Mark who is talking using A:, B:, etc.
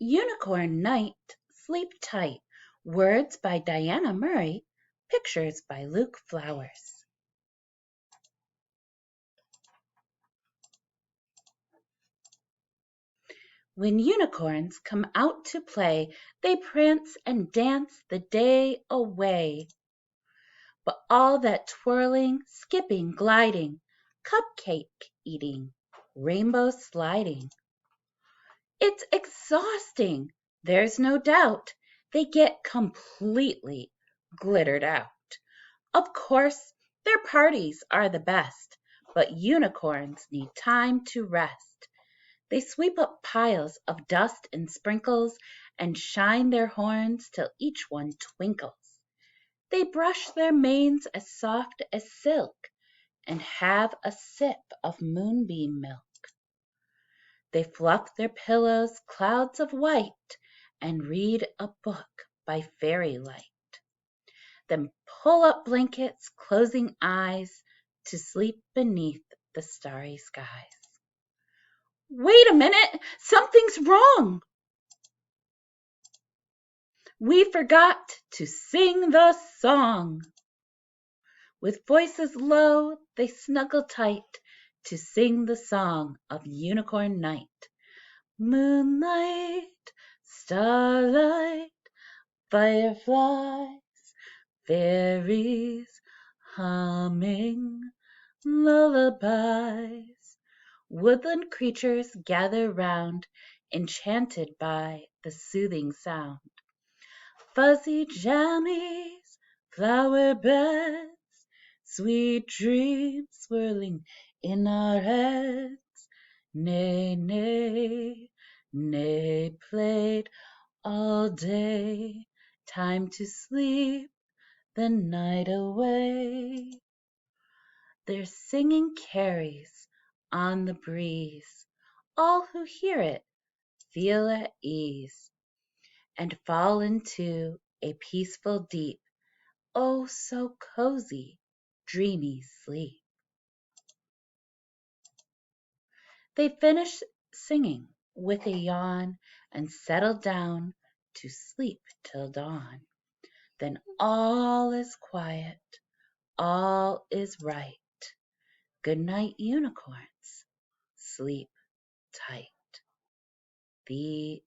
A: Unicorn Night, Sleep Tight. Words by Diana Murray. Pictures by Luke Flowers. When unicorns come out to play, they prance and dance the day away. But all that twirling, skipping, gliding, cupcake eating, rainbow sliding, it's exhausting, there's no doubt. They get completely glittered out. Of course, their parties are the best, but unicorns need time to rest. They sweep up piles of dust and sprinkles and shine their horns till each one twinkles. They brush their manes as soft as silk and have a sip of moonbeam milk. They fluff their pillows clouds of white and read a book by fairy light. Then pull up blankets, closing eyes, to sleep beneath the starry skies. Wait a minute, something's wrong. We forgot to sing the song. With voices low, they snuggle tight to sing the song of Unicorn Night. Moonlight, starlight, fireflies, fairies, humming lullabies. Woodland creatures gather round, enchanted by the soothing sound. Fuzzy jammies, flower beds, sweet dreams swirling in our heads. Nay, nay, nay, played all day. Time to sleep the night away. Their singing carries on the breeze. All who hear it feel at ease and fall into a peaceful deep, oh so cozy, dreamy sleep. They finish singing with a yawn and settle down to sleep till dawn. Then all is quiet, all is right. Good night, unicorns. Sleep tight. The